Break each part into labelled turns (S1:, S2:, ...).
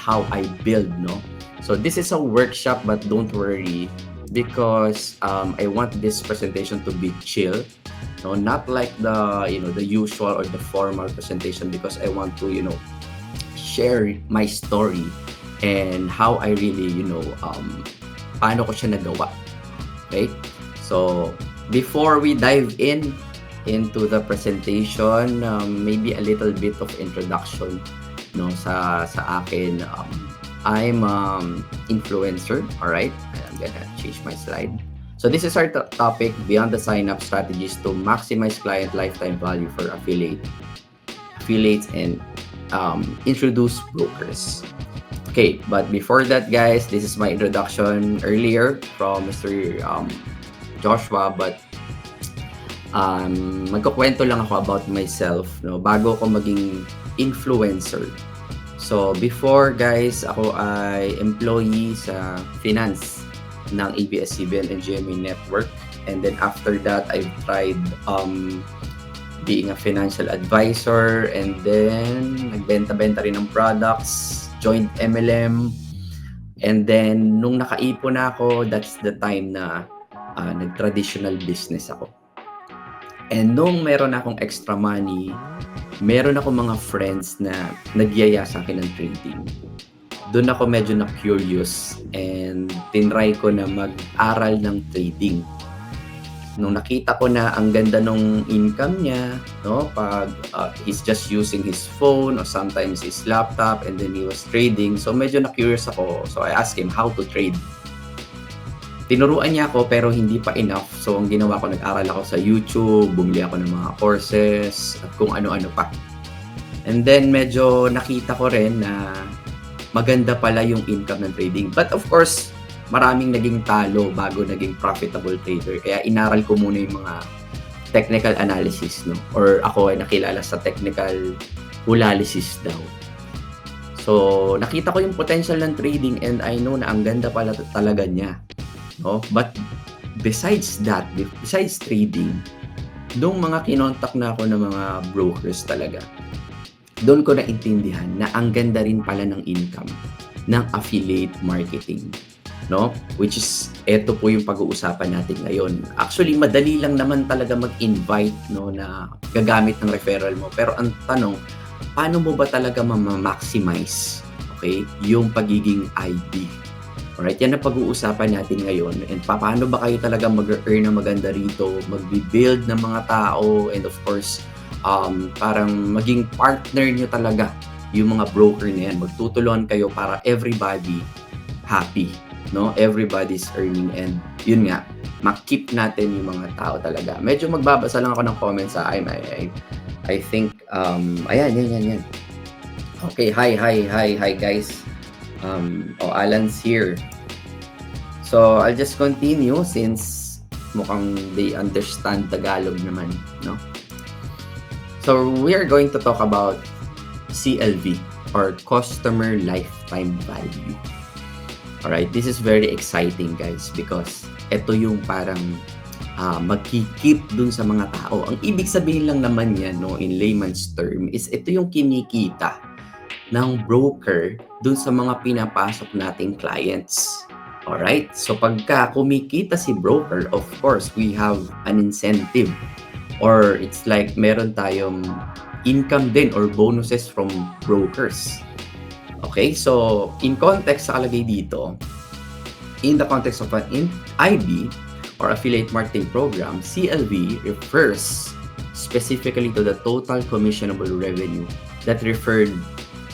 S1: how I build, no? So this is a workshop, but don't worry because I want this presentation to be chill, no, not like the usual or the formal presentation because I want to share my story and how I really paano ko siya nagawa. Okay? So, before we dive into the presentation, maybe a little bit of introduction no sa akin. I'm influencer, all right? I'm gonna change my slide. So this is our topic, beyond the sign-up strategies to maximize client lifetime value for affiliates and introduce brokers. Okay, but before that, guys, this is my introduction earlier from Mr. Joshua, but magkukwento lang ako about myself, no, bago ako maging influencer. So, before, guys, ako ay employee sa finance ng ABS-CBN and GMA Network. And then after that, I've tried being a financial advisor, and then nagbenta-benta rin ng products, joined MLM, and then nung nakaipon na ako, that's the time na nag-traditional business ako. And nung meron akong extra money, meron ako mga friends na nagyaya sa akin ng trading. Doon ako medyo na-curious and tinry ko na mag-aral ng trading. Nung nakita ko na ang ganda nung income niya, no, pag he's just using his phone or sometimes his laptop and then he was trading. So medyo na-curious ako. So I asked him how to trade. Tinuruan niya ako pero hindi pa enough. So ang ginawa ko, nag-aral ako sa YouTube, bumili ako ng mga courses at kung ano-ano pa. And then medyo nakita ko rin na maganda pala yung income ng trading. But of course, maraming naging talo bago naging profitable trader. Kaya inaral ko muna yung mga technical analysis, no? Or ako ay nakilala sa technical analysis daw. So, nakita ko yung potential ng trading and I know na ang ganda pala talaga niya. No? But besides that, besides trading, doon mga kinontak na ako ng mga brokers talaga, doon ko naintindihan na ang ganda rin pala ng income ng affiliate marketing. No? Which is, eto po yung pag-uusapan natin ngayon. Actually, madali lang naman talaga mag-invite, no, na gagamit ng referral mo. Pero ang tanong, paano mo ba talaga ma-maximize, okay, yung pagiging IB? Alright, yan ang pag-uusapan natin ngayon. And paano ba kayo talaga mag-earn na maganda rito, mag-build ng mga tao, and of course, parang maging partner nyo talaga yung mga broker na yan. Magtutulungan kayo para everybody happy, no? Everybody's earning, and yun nga, makip natin yung mga tao talaga. Medyo magbabasa lang ako ng comments sa I think, yan. Okay, hi guys. Alan's here. So, I'll just continue since mukhang they understand Tagalog naman, no? So, we are going to talk about CLV, or Customer Lifetime Value. Alright, this is very exciting, guys, because ito yung parang magkikip dun sa mga tao. Ang ibig sabihin lang naman yan, no, in layman's term, is ito yung kinikita ng broker dun sa mga pinapasok nating clients. Alright? So pagka kumikita si broker, of course, we have an incentive. Or it's like meron tayong income din or bonuses from brokers. Okay? So, in context sa kalagay dito, in the context of an IB or affiliate marketing program, CLV refers specifically to the total commissionable revenue that referred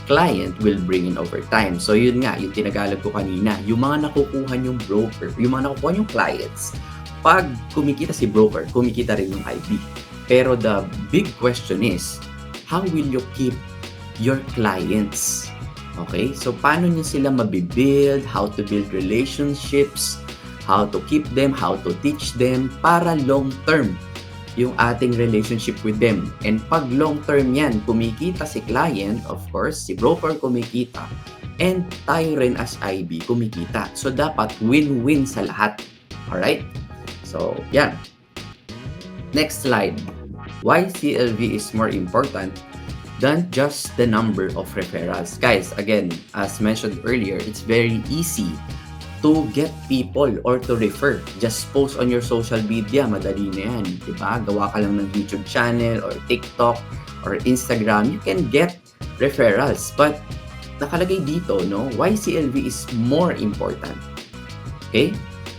S1: client will bring in over time. So yun nga, yung tinagalog ko kanina, yung mga nakukuha yung broker, yung mga nakukuha yung clients, pag kumikita si broker, kumikita rin yung IB. Pero the big question is, how will you keep your clients? Okay? So paano nyo sila mabibuild, how to build relationships, how to keep them, how to teach them para long term yung ating relationship with them. And pag long term yan, kumikita si client, of course, si broker kumikita, and tayo rin as IB kumikita. So dapat win-win sa lahat. Alright? So, yan. Next slide. Why CLV is more important than just the number of referrals. Guys, again, as mentioned earlier, it's very easy to get people or to refer. Just post on your social media, madali na yan, di ba? Gawa ka lang ng YouTube channel or TikTok or Instagram, you can get referrals. But nakalagay dito, no, why CLV is more important. Okay?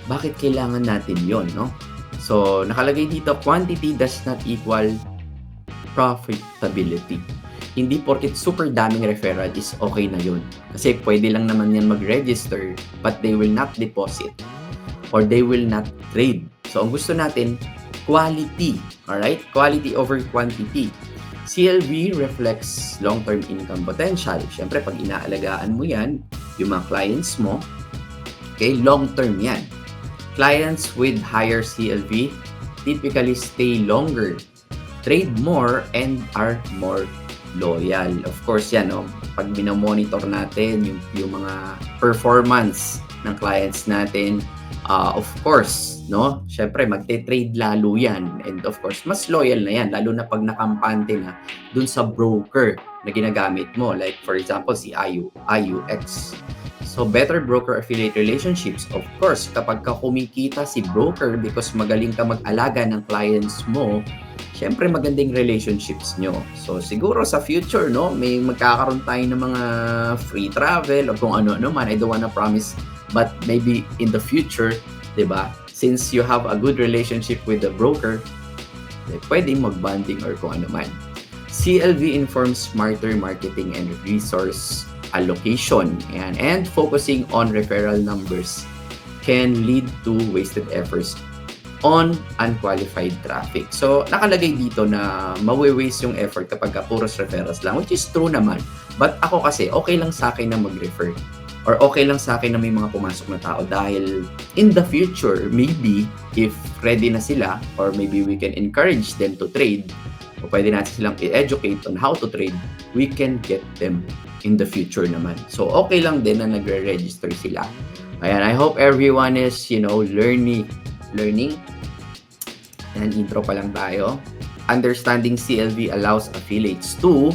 S1: Bakit kailangan natin yon, no? So, nakalagay dito, quantity does not equal profitability. Hindi porket super daming referral is okay na yun. Kasi pwede lang naman yan mag-register but they will not deposit or they will not trade. So, ang gusto natin, quality. Alright? Quality over quantity. CLV reflects long-term income potential. Siyempre, pag inaalagaan mo yan, yung mga clients mo, okay, long-term yan. Clients with higher CLV typically stay longer, trade more, and are more loyal. Of course, yan, no? Pag minomonitor natin yung mga performance ng clients natin, of course, no? Syempre, magte-trade lalo yan. And of course, mas loyal na yan, lalo na pag nakampante na dun sa broker na ginagamit mo. Like, for example, si IUX. So, better broker-affiliate relationships. Of course, kapag ka kumikita si broker because magaling ka mag-alaga ng clients mo, syempre magandang relationships nyo. So, siguro sa future, no, may magkakaroon tayo ng mga free travel o kung ano-ano man. I don't wanna promise, but maybe in the future, diba? Since you have a good relationship with the broker, pwedeng mag-bonding or kung ano man. CLV informs smarter marketing and resource allocation. And focusing on referral numbers can lead to wasted efforts on unqualified traffic. So, nakalagay dito na mawi-waste yung effort kapag puros referrals lang, which is true naman. But ako kasi, okay lang sa akin na mag-refer. Or okay lang sa akin na may mga pumasok na tao dahil in the future, maybe, if ready na sila, or maybe we can encourage them to trade, o pwede natin silang i-educate on how to trade, we can get them in the future naman. So, okay lang din na nagre-register sila. Ayan, I hope everyone is, learning. And intro pa lang tayo. Understanding CLV allows affiliates to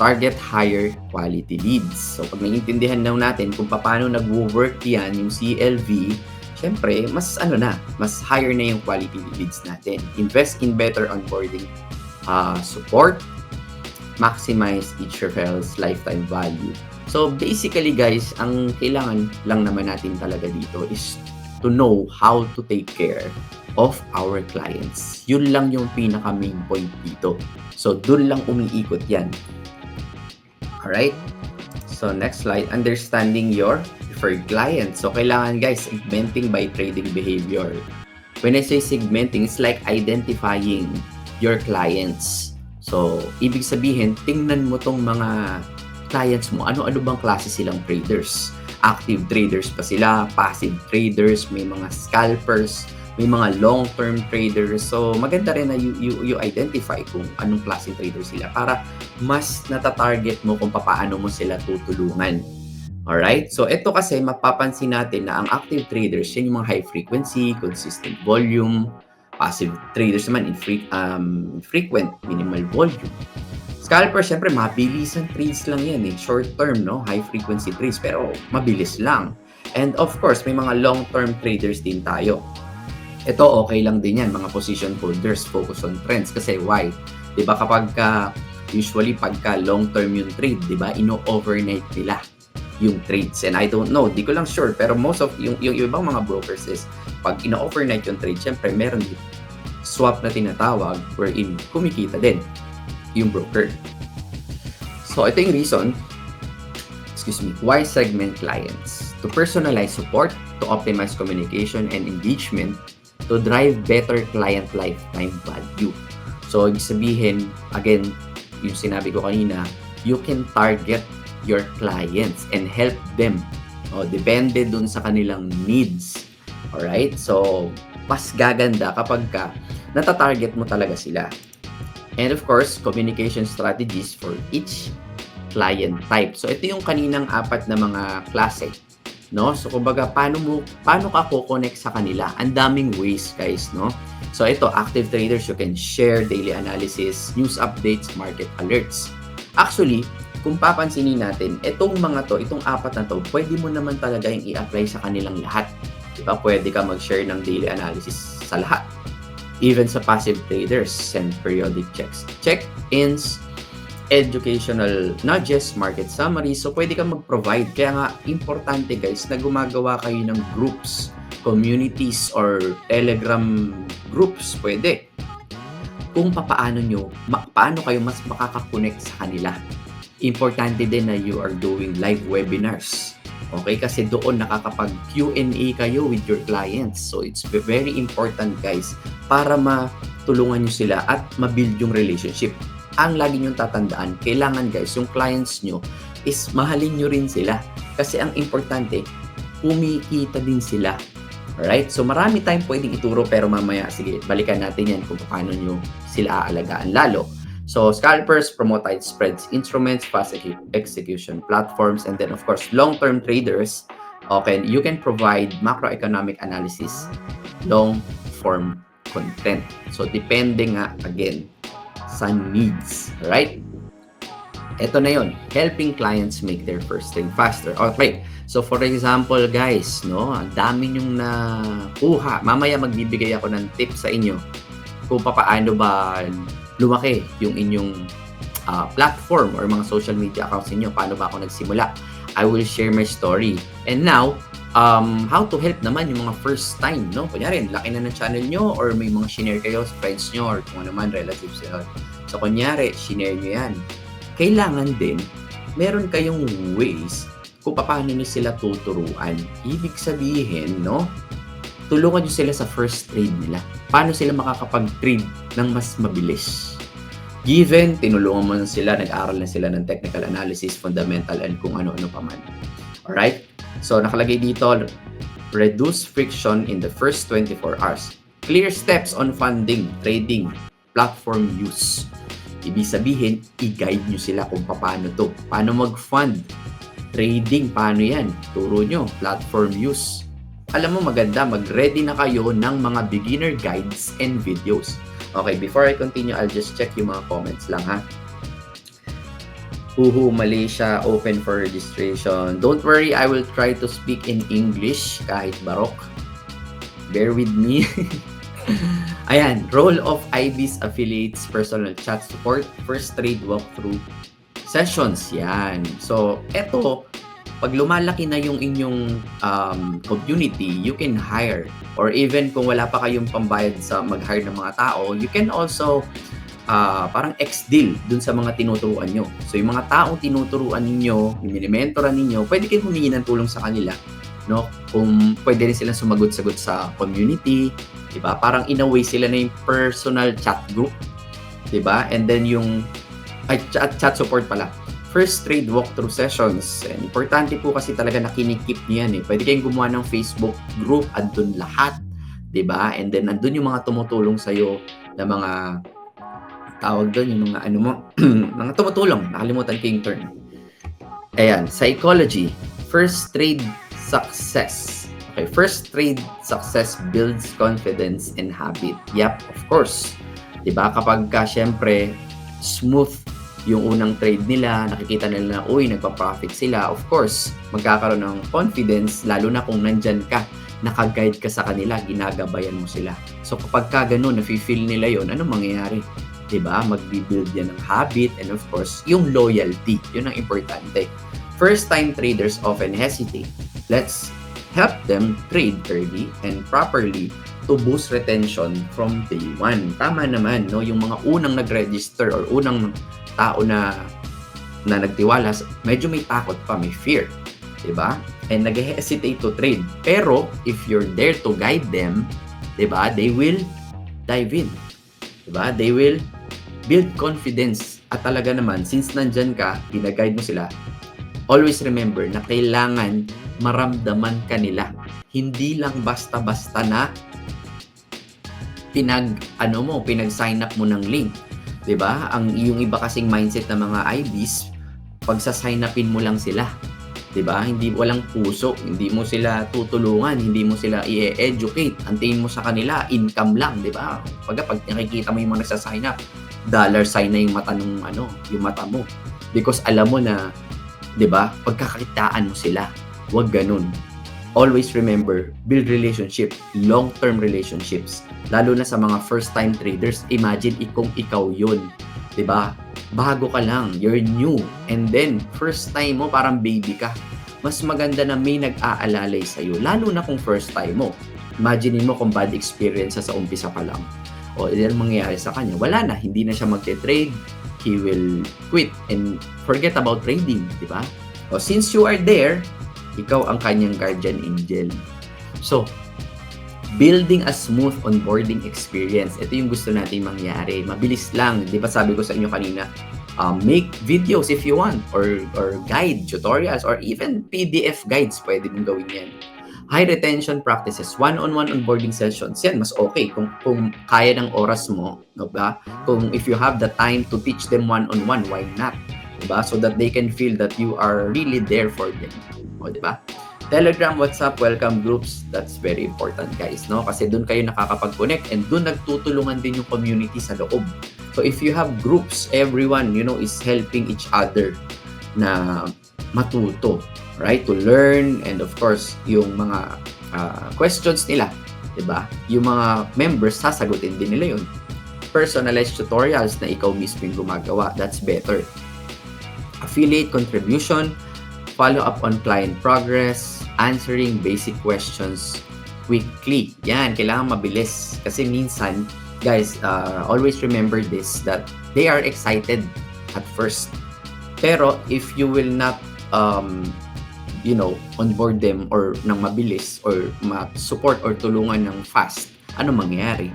S1: target higher quality leads. So, pag naiintindihan na natin kung paano nag-work yan, yung CLV, syempre, mas higher na yung quality leads natin. Invest in better onboarding support, maximize each referral's lifetime value. So, basically guys, ang kailangan lang naman natin talaga dito is to know how to take care of our clients. Yun lang yung pinaka main point dito. So, dun lang umiikot yan. Alright? So, next slide. Understanding your preferred clients. So, kailangan guys, segmenting by trading behavior. When I say segmenting, it's like identifying your clients. So, ibig sabihin, tingnan mo tong mga clients mo. Ano-ano bang klase silang traders? Active traders pa sila, passive traders, may mga scalpers, may mga long-term traders. So, maganda rin na you identify kung anong klaseng trader sila para mas natatarget mo kung paano mo sila tutulungan. Alright? So, ito kasi mapapansin natin na ang active traders, yan yung mga high frequency, consistent volume. Passive traders naman, frequent, minimal volume. Scalper, syempre, mabilis ang trades lang yan eh. Short term, no? High frequency trades, pero mabilis lang. And of course, may mga long-term traders din tayo. Ito, okay lang din yan. Mga position holders, focus on trends. Kasi why? Diba kapag usually pagka long-term yung trade, diba, ino-overnight nila yung trades. And I don't know, di ko lang sure, pero most of yung ibang mga brokers is, pag ino-overnight yung trade, syempre, meron din swap na tinatawag wherein kumikita din yung broker. So, ito yung reason, why segment clients? To personalize support, to optimize communication and engagement, to drive better client lifetime value. So, ibig sabihin, again, yung sinabi ko kanina, you can target your clients and help them. Depende dun sa kanilang needs. Alright? So, mas gaganda kapag natatarget mo talaga sila. And of course, communication strategies for each client type. So, ito yung kaninang 4 na mga klase. No? So, kumbaga, paano ka ko-connect sa kanila? Ang daming ways, guys, no? So, ito, active traders, you can share daily analysis, news updates, market alerts. Actually, kung papansinin natin, itong mga 'to, itong 4 na 'to, puwede mo naman talaga yung i-apply sa kanilang lahat. 'Di ba, puwede ka mag-share ng daily analysis sa lahat. Even sa passive traders, send periodic checks. Check-ins, educational nudges, market summaries. So, pwede kang mag-provide. Kaya nga, importante guys, na gumagawa kayo ng groups, communities, or Telegram groups. Pwede. Kung paano kayo mas makaka-connect sa kanila. Importante din na you are doing live webinars. Okay? Kasi doon nakakapag Q&A kayo with your clients. So, it's very important guys para matulungan nyo sila at ma-build yung relationship. Ang lagi nyong tatandaan, kailangan guys, yung clients nyo is mahalin nyo rin sila. Kasi ang importante, kumikita din sila. Alright? So, marami tayong pwedeng ituro pero mamaya, sige, balikan natin yan kung paano nyo sila aalagaan lalo. So, scalpers, promote tight spreads, instruments, fast execution platforms, and then of course, long-term traders, okay, you can provide macroeconomic analysis, long-form content. So, depende nga, again, sa needs, right? Ito na yon, helping clients make their first trade faster. Okay, so for example guys, no, ang dami nyong nakuha. Mamaya magbibigay ako ng tips sa inyo kung paano ba lumaki yung inyong platform or mga social media accounts niyo. Paano ba ako nagsimula? I will share my story. And now, how to help naman yung mga first time, no? Kunyari, laki na ng channel nyo or may mga shinare kayo sa friends nyo or kung ano man, relatives nyo. So, kunyari, shinare nyo yan. Kailangan din, meron kayong ways kung paano nyo sila tuturuan. Ibig sabihin, no? Tulungan nyo sila sa first trade nila. Paano sila makakapag-trade ng mas mabilis? Given, tinulungan mo na sila, nag-aral na sila ng technical analysis, fundamental, and kung ano-ano pa man. Alright? So, nakalagay dito, reduce friction in the first 24 hours. Clear steps on funding, trading, platform use. Ibig sabihin, i-guide nyo sila kung paano to. Paano mag-fund? Trading, paano yan? Turo nyo. Platform use. Alam mo, maganda, mag-ready na kayo ng mga beginner guides and videos. Okay, before I continue, I'll just check yung mga comments lang, ha? Malaysia, open for registration. Don't worry, I will try to speak in English kahit barok. Bear with me. Ayan, role of IB's affiliates, personal chat support, first trade walkthrough sessions. Yan. So, eto, pag lumalaki na yung inyong community, you can hire. Or even kung wala pa kayong pambayad sa mag-hire ng mga tao, you can also parang ex-deal dun sa mga tinuturuan nyo. So, yung mga taong tinuturuan ninyo, yung minimentoran ninyo, pwede kayong humingi ng tulong sa kanila. No? Kung pwede rin silang sumagot-sagot sa community, diba? Parang in a way sila na yung personal chat group. Diba? And then yung chat support pala. First trade walkthrough sessions. And importante po kasi talaga na kinikip niyan eh. Pwede kayong gumawa ng Facebook group, andun lahat, 'di ba? And then andun yung mga tumutulong sa iyo na mga tawag doon, yung mga ano mo, mga tumutulong. Nakalimutan ko yung term. Ayan, psychology. First trade success. Okay, first trade success builds confidence and habit. Yep, of course. 'Di ba? Kapag syempre smooth yung unang trade nila, nakikita nila na, uy, nagpa-profit sila, of course, magkakaroon ng confidence, lalo na kung nandyan ka, naka-guide ka sa kanila, ginagabayan mo sila. So, kapag ka ganun, nafe-feel nila yon, ano mangyayari? Diba? Mag-build yan ng habit, and of course, yung loyalty, yun ang importante. First-time traders often hesitate. Let's help them trade early and properly to boost retention from day one. Tama naman, no? Yung mga unang nag-register or unang tao na nagtiwala, medyo may takot pa, may fear, diba? And nag-hesitate to trade. Pero if you're there to guide them, diba, they will dive in. Diba? They will build confidence. At talaga naman, since nandyan ka, gina-guide mo sila, always remember na kailangan maramdaman ka nila. Hindi lang basta-basta na pinag-sign up mo ng link. 'Di ba? Yung iba kasing mindset ng mga IBs, pag sa-sign upin mo lang sila. 'Di ba? Hindi, walang puso, hindi mo sila tutulungan, hindi mo sila i-educate. Ang tingin mo sa kanila, income lang, 'di ba? Pag nakikita mo yung mga nagsa-sign up, dollar sign na yung mata ng yung mata mo. because alam mo na, 'di ba, pagkakakitaan mo sila. Huwag ganun. Always remember, build relationship, long-term relationships. Lalo na sa mga first-time traders, imagine kung ikaw yun. 'Di ba? Bago ka lang, you're new. And then, first time mo, parang baby ka. Mas maganda na may nag-aalalay sa'yo, lalo na kung first time mo. Imagine mo kung bad experience sa umpisa pa lang. O, ilan mangyayari sa kanya? Wala na, hindi na siya magte-trade. He will quit and forget about trading, di ba? O, since you are there, ikaw ang kanyang guardian angel. So, building a smooth onboarding experience. Ito yung gusto natin mangyari. Mabilis lang. Di ba sabi ko sa inyo kanina, make videos if you want, or guide, tutorials, or even PDF guides. Pwede mong gawin yan. High retention practices, one-on-one onboarding sessions. Yan, mas okay kung kaya ng oras mo. Diba? Kung if you have the time to teach them one-on-one, why not? Diba? So that they can feel that you are really there for them. O, diba? Telegram, WhatsApp, welcome groups, that's very important, guys, no? Kasi doon kayo nakakapag-connect and doon nagtutulungan din yung community sa loob. So if you have groups, everyone, is helping each other na matuto, right? To learn, and of course, yung mga questions nila, 'di ba? Yung mga members, sasagutin din nila yun. Personalized tutorials na ikaw mismo yung gumagawa, that's better. Affiliate contribution, follow up on client progress, answering basic questions quickly. Yan, kailangan mabilis. Kasi minsan, guys, always remember this, that they are excited at first. Pero if you will not, onboard them or ng mabilis or support or tulungan ng fast, ano mangyayari?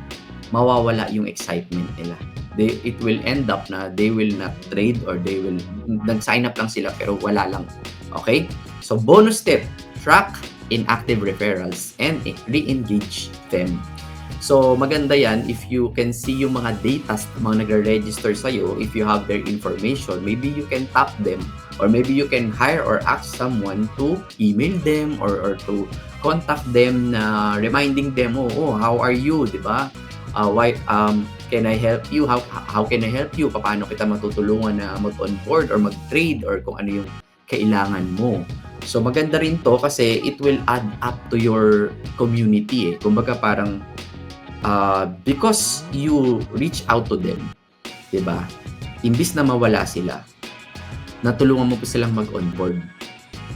S1: Mawawala yung excitement nila. It will end up na they will not trade or they will nag-sign up lang sila pero wala lang. Okay? So, bonus tip, track inactive referrals and re-engage them. So, maganda yan if you can see yung mga data, mga nagre-register sa'yo, if you have their information, maybe you can tap them or maybe you can hire or ask someone to email them or to contact them na reminding them, how are you, di ba? Can I help you? How can I help you? Paano kita matutulungan na mag-onboard or mag-trade or kung ano yung kailangan mo. So maganda rin to kasi it will add up to your community. Kumbaga parang because you reach out to them, 'di ba? Imbis na mawala sila, natulungan mo pa silang mag-onboard,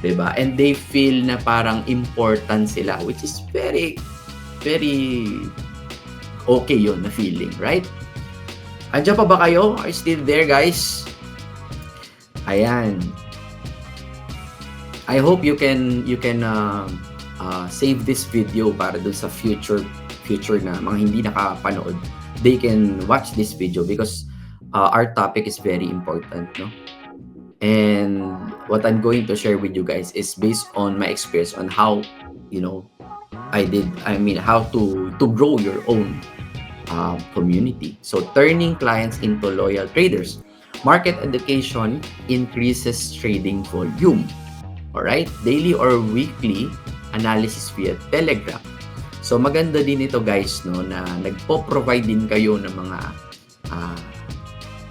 S1: 'di ba? And they feel na parang important sila, which is very very okay yun na feeling, right? Andiyan pa ba kayo? Are you still there, guys? Ayan. I hope you can save this video para dun sa future na mga hindi nakapanood. They can watch this video because our topic is very important, no? And what I'm going to share with you guys is based on my experience on how, how to grow your own community. So turning clients into loyal traders. Market education increases trading volume. Alright? Daily or weekly analysis via Telegram. So maganda din ito, guys, no, na nagpo-provide din kayo ng mga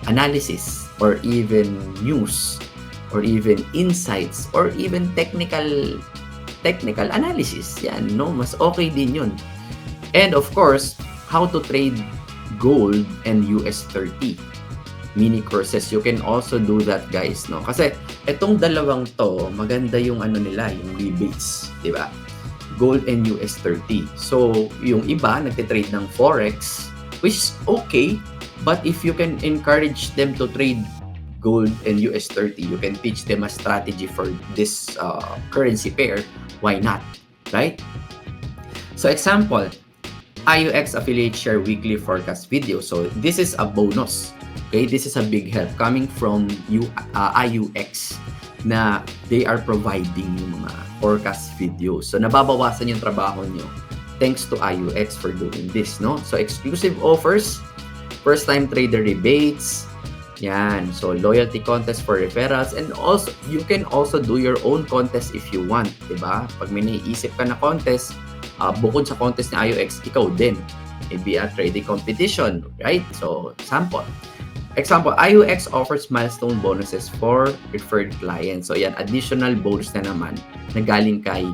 S1: analysis or even news or even insights or even technical analysis. Yan, no? Mas okay din yun. And of course, how to trade gold and US30 mini courses. You can also do that, guys, no? Kasi etong dalawang to, maganda yung nila, yung rebates, di ba? Gold and US30. So, yung iba nagte-trade ng forex, which is okay, but if you can encourage them to trade gold and US30, you can teach them a strategy for this currency pair, why not? Right? So, example, IUX affiliate share weekly forecast video. So, this is a bonus. Okay, this is a big help coming from IUX na they are providing yung mga forecast videos. So, nababawasan yung trabaho nyo thanks to IUX for doing this, no? So, exclusive offers, first-time trader rebates, yan. So, loyalty contest for referrals, and also, you can also do your own contest if you want, diba? Pag may naiisip ka na contest, bukod sa contest ni IUX, ikaw din. Maybe a trading competition, right? So, sample. Example, IUX offers milestone bonuses for referred clients. So yan, additional bonus na naman na galing kay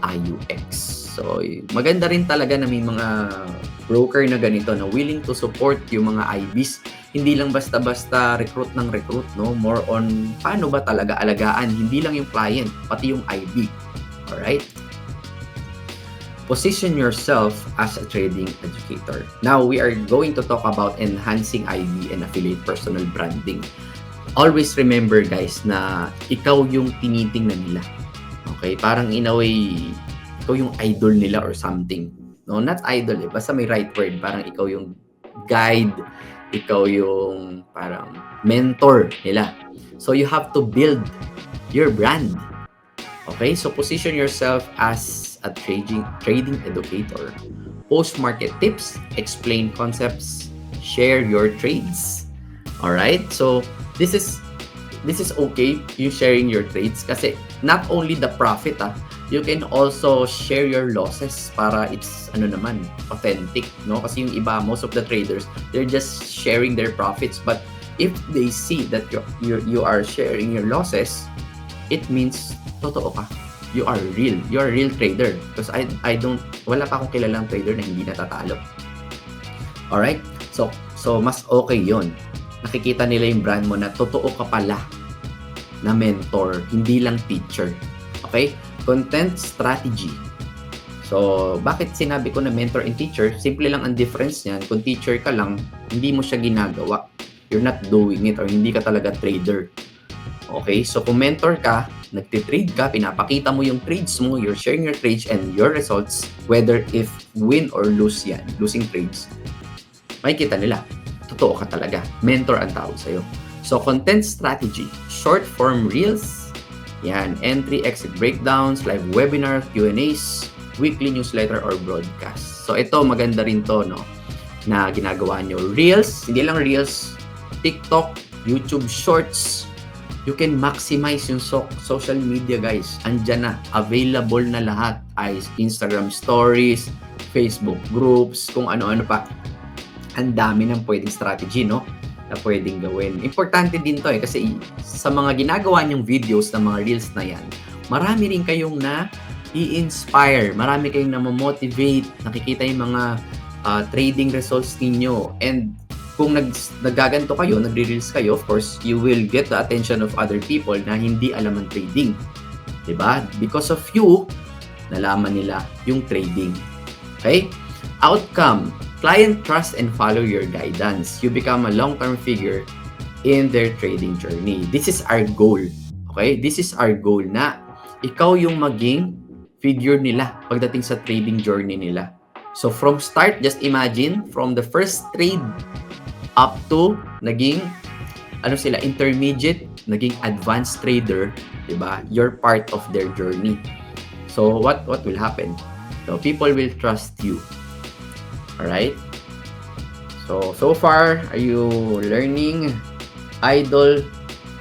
S1: IUX. So maganda rin talaga na may mga broker na ganito na willing to support yung mga IBs. Hindi lang basta-basta recruit ng recruit, no? More on paano ba talaga alagaan, hindi lang yung client, pati yung IB. Alright? Position yourself as a trading educator. Now, we are going to talk about enhancing IB and affiliate personal branding. Always remember, guys, na ikaw yung tinitingnan nila. Okay? Parang in a way, ikaw yung idol nila or something. No, not idol eh. Basta may right word. Parang ikaw yung guide. Ikaw yung parang mentor nila. So, you have to build your brand. Okay? So, position yourself as a trading educator. Post market tips, explain concepts, share your trades. All right? So this is okay, you sharing your trades kasi not only the profit, you can also share your losses para it's authentic, no? Kasi yung iba, most of the traders, they're just sharing their profits, but if they see that you are sharing your losses, it means totoo ka. You are real. You're a real trader. Because wala pa akong kilalang trader na hindi natatalo. Alright? So mas okay yon. Nakikita nila yung brand mo na totoo ka pala na mentor, hindi lang teacher. Okay? Content strategy. So, bakit sinabi ko na mentor and teacher? Simple lang ang difference niyan. Kung teacher ka lang, hindi mo siya ginagawa. You're not doing it or hindi ka talaga trader. Okay, so kung mentor ka, nagtitrade ka, pinapakita mo yung trades mo, you're sharing your trades and your results, whether if win or lose yan, losing trades, makikita nila, totoo ka talaga. Mentor ang tawag sa'yo. So, content strategy, short form reels, yan, entry, exit breakdowns, live webinar, Q&As, weekly newsletter or broadcast. So, ito, maganda rin to, no, na ginagawa nyo. Reels, hindi lang reels, TikTok, YouTube Shorts, you can maximize yung social media, guys. Andyan na. Available na lahat. Ay Instagram stories, Facebook groups, kung ano-ano pa. Ang dami ng pwedeng strategy, no? Na pwedeng gawin. Importante din to kasi sa mga ginagawa nyong videos ng mga reels na yan, marami rin kayong i-inspire. Marami kayong na-motivate. Nakikita yung mga trading results ninyo. And kung nagaganto kayo, nagre-reels kayo, of course, you will get the attention of other people na hindi alam ang trading. Diba? Because of you, nalaman nila yung trading. Okay? Outcome. Client trust and follow your guidance. You become a long-term figure in their trading journey. This is our goal. Okay? This is our goal na ikaw yung maging figure nila pagdating sa trading journey nila. So from start, just imagine, from the first trade up to naging intermediate, naging advanced trader, 'di ba? You're part of their journey. So what will happen? So people will trust you. All right? So far, are you learning? Idol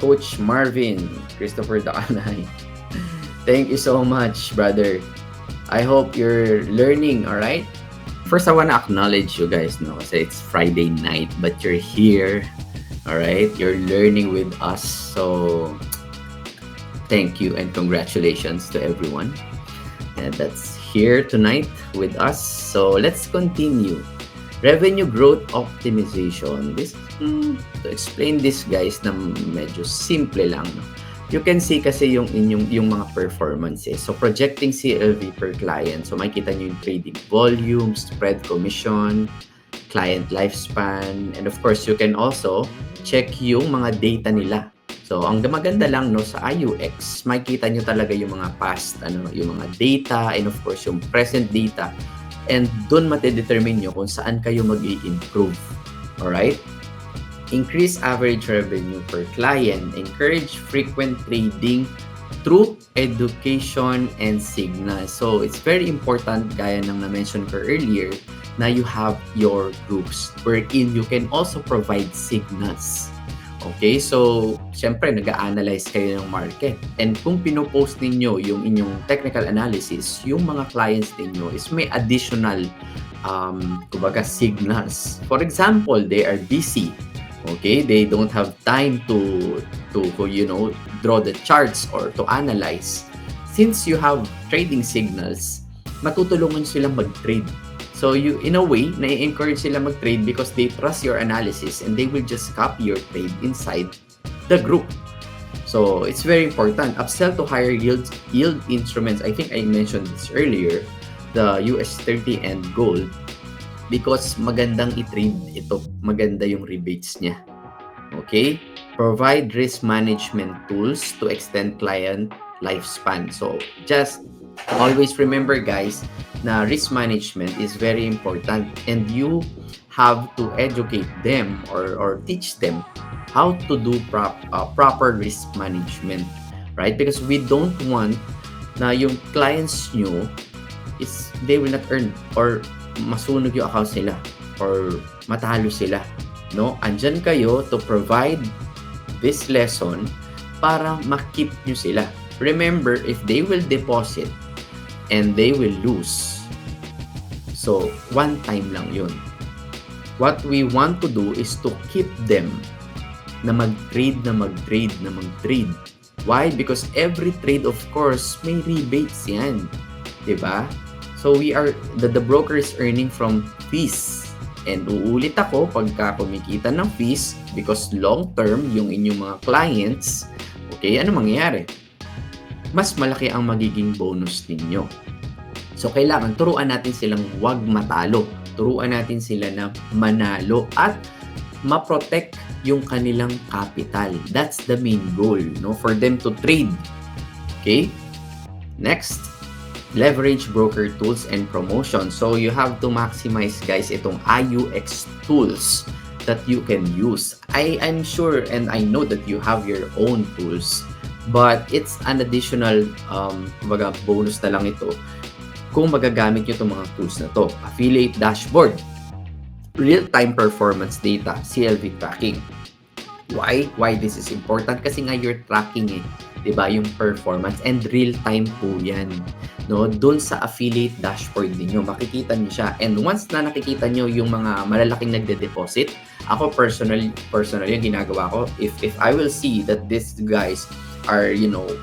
S1: Coach Marvin Christopher Dakanay. Thank you so much, brother. I hope you're learning, all right? First, I want to acknowledge you guys, no? Kasi it's Friday night, but you're here, all right? You're learning with us. So, thank you and congratulations to everyone that's here tonight with us. So, let's continue. Revenue growth optimization. To explain this, guys, na medyo simple lang, no? You can see kasi yung mga performances. So, projecting CLV per client. So, makikita nyo yung trading volume, spread commission, client lifespan, and of course, you can also check yung mga data nila. So, ang maganda lang, no, sa IUX, makikita nyo talaga yung mga past, yung mga data, and of course, yung present data. And doon matidetermine nyo kung saan kayo mag-i-improve. Alright? Increase average revenue per client, encourage frequent trading through education and signals. So, it's very important, gaya ng na-mention ko earlier, na you have your groups wherein you can also provide signals. Okay? So, syempre, nag-a-analyze kayo ng market. And kung pinopost ninyo yung inyong technical analysis, yung mga clients ninyo is may additional signals. For example, they are busy. Okay, they don't have time to draw the charts or to analyze. Since you have trading signals, matutulungan silang mag-trade. So you, in a way, na-encourage sila mag-trade because they trust your analysis and they will just copy your trade inside the group. So it's very important. Upsell to higher yield instruments. I think I mentioned this earlier, the US30 and gold, because magandang i-trade ito. Maganda yung rebates niya. Okay? Provide risk management tools to extend client lifespan. So just always remember, guys, na risk management is very important and you have to educate them or teach them how to do proper risk management, right? Because we don't want na yung clients nyo is they will not earn or masunog yung account nila or matalo sila, no? Andyan kayo to provide this lesson para makip nyo sila. Remember, if they will deposit and they will lose, so one time lang yun. What we want to do is to keep them na mag-trade. Why? Because every trade, of course, may rebates yan. Diba? So the broker is earning from fees. And uulit ako pagka kumikita ng fees because long term yung inyong mga clients, okay, ano mangyayari? Mas malaki ang magiging bonus ninyo. So kailangan turuan natin silang wag matalo. Turuan natin sila na manalo at ma-protect yung kanilang capital. That's the main goal, no, for them to trade. Okay? Next, leverage broker tools and promotion. So you have to maximize, guys, itong IUX tools that you can use. I'm sure and I know that you have your own tools, but it's an additional bonus na lang ito kung magagamit nyo itong mga tools na to. Affiliate dashboard, real-time performance data, CLV tracking. Why this is important? Kasi nga you're tracking it, 'di ba? Yung performance and real-time po 'yan. No, doon sa affiliate dashboard niyo makikita niyo siya. And once na nakikita niyo yung mga malalaking nagde-deposit, ako personally yung ginagawa ko, if I will see that these guys are,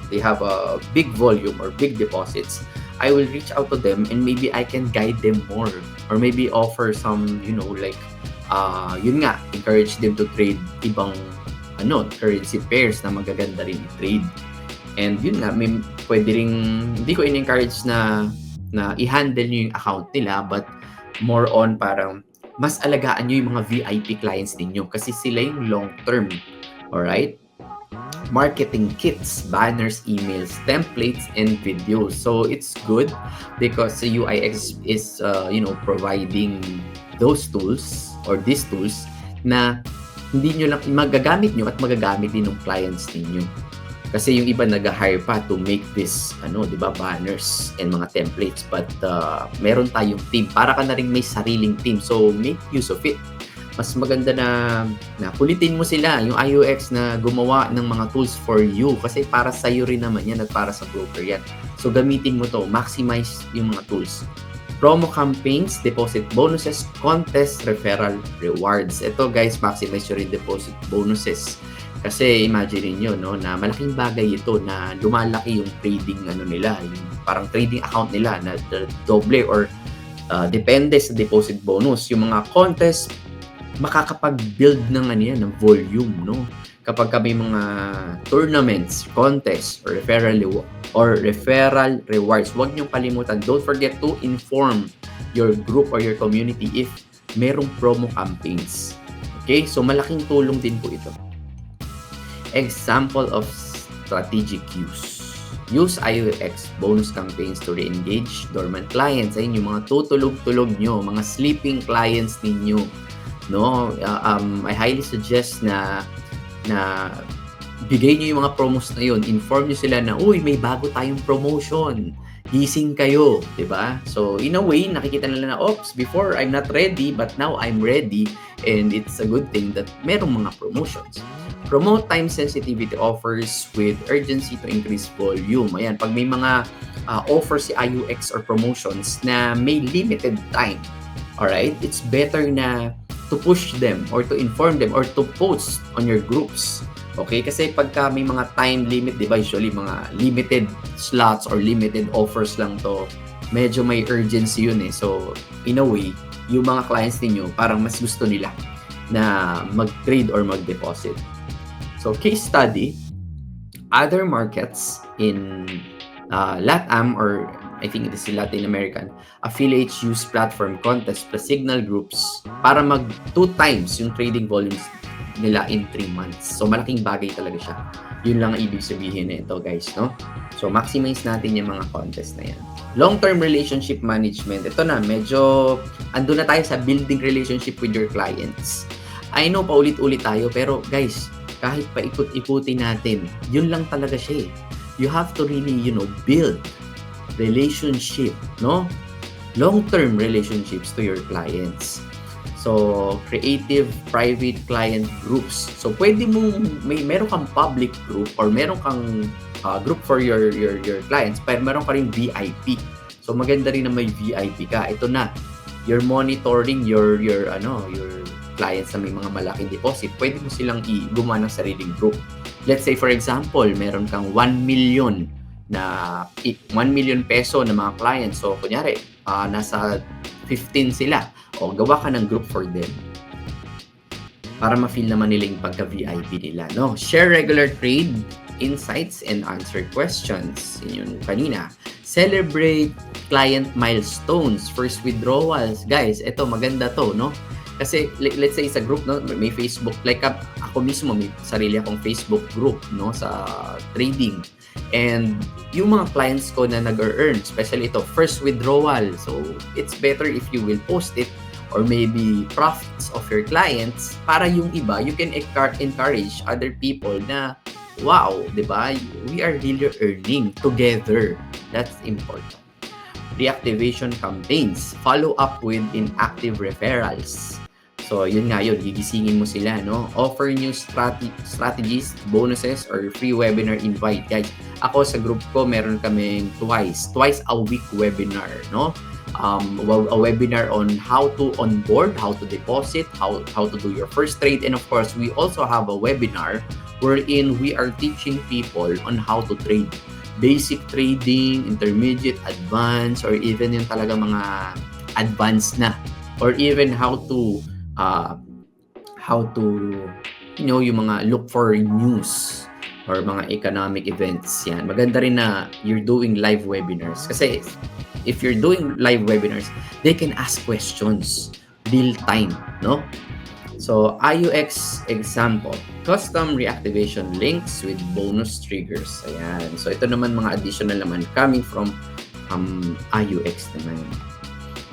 S1: they have a big volume or big deposits, I will reach out to them and maybe I can guide them more or maybe offer some, encourage them to trade ibang currency pairs na magaganda rin i-trade. And yun nga, pwede rin, hindi ko in-encourage na i-handle nyo yung account nila, but more on parang mas alagaan nyo yung mga VIP clients ninyo kasi sila yung long term. Alright? Marketing kits, banners, emails, templates, and videos. So it's good because the UIX is providing those tools or these tools na hindi nyo lang magagamit nyo at magagamit din ng clients ninyo. Kasi yung iba nag-hire pa to make this banners and mga templates, but meron tayong team. Para ka na rin may sariling team. So make use of it. Mas maganda na kulitin mo sila, yung IUX na gumawa ng mga tools for you kasi para sa iyo rin naman yan at para sa broker yan. So gamitin mo to, maximize yung mga tools. Promo campaigns, deposit bonuses, contest, referral, rewards. Ito guys, maximize your deposit bonuses. Kasi imagine niyo na malaking bagay ito na lumalaki yung trading nila, yung parang trading account nila na doble or depende sa deposit bonus. Yung mga contest, makakapag-build ng ng volume, no? Kapag may mga tournaments, contests, or referral rewards, huwag niyong kalimutan. Don't forget to inform your group or your community if merong promo campaigns. Okay? So, malaking tulong din po ito. Example of strategic use. Use IUX bonus campaigns to re-engage dormant clients. Ayun, yung mga tutulog-tulog nyo, mga sleeping clients ninyo. No, I highly suggest na bigay niyo yung mga promos na yun. Inform niyo sila na, uy, may bago tayong promotion. Gising kayo, 'di ba? So, in a way, nakikita nila na, oops, before I'm not ready, but now I'm ready. And it's a good thing that merong mga promotions. Promote time sensitivity offers with urgency to increase volume. Ayan, pag may mga offers si IUX or promotions na may limited time, alright, it's better na to push them or to inform them or to post on your groups. Okay? Kasi pagka may mga time limit, di ba, usually mga limited slots or limited offers lang to, medyo may urgency yun eh. So, in a way, yung mga clients ninyo, parang mas gusto nila na mag-trade or mag-deposit. So, case study, other markets in LATAM or I think it is Latin American, affiliates use platform contest plus signal groups para mag 2 times yung trading volumes nila in 3 months. So, malaking bagay talaga siya. Yun lang ang ibig sabihin nito, guys, no? So, maximize natin yung mga contest na yan. Long-term relationship management. Ito na, medyo ando na tayo sa building relationship with your clients. I know, paulit-ulit tayo, pero guys, kahit paikot-ikutin natin, yun lang talaga siya eh. You have to really, build relationship, no? Long-term relationships to your clients. So, creative private client groups. So, pwede mo meron kang public group or meron kang group for your clients, pero meron ka rin VIP. So, maganda rin na may VIP ka. Ito na, you're monitoring your clients na may mga malaking deposit. Pwede mo silang gumawa ng sariling group. Let's say, for example, meron kang 1 million na 1 million peso na mga clients. So, kunyari, nasa 15 sila. O, gawa ka ng group for them para ma-feel naman nila yung pagka-VIP nila, no? Share regular trade insights and answer questions. Yun yung kanina. Celebrate client milestones, first withdrawals. Guys, ito, maganda to, no? Kasi, let's say, sa group, no, may Facebook, like ako mismo, may sarili akong Facebook group, no, sa trading. And yung mga clients ko na nag-earn, especially ito, first withdrawal. So, it's better if you will post it or maybe profits of your clients para yung iba, you can encourage other people na, wow, di ba? We are really earning together. That's important. Reactivation campaigns. Follow up with inactive referrals. So, yun nga yun. Gigisingin mo sila, no? Offer new strategies, bonuses, or free webinar invite. Guys, ako sa group ko, meron kaming twice a week webinar, no? A webinar on how to onboard, how to deposit, how to do your first trade. And of course, we also have a webinar wherein we are teaching people on how to trade. Basic trading, intermediate, advanced, or even yung talaga mga advanced na. Or even how to yung mga look for news or mga economic events. Yan. Maganda rin na you're doing live webinars. Kasi if you're doing live webinars, they can ask questions real time, no? So, IUX example, custom reactivation links with bonus triggers. Ayan. So, ito naman mga additional naman coming from IUX naman.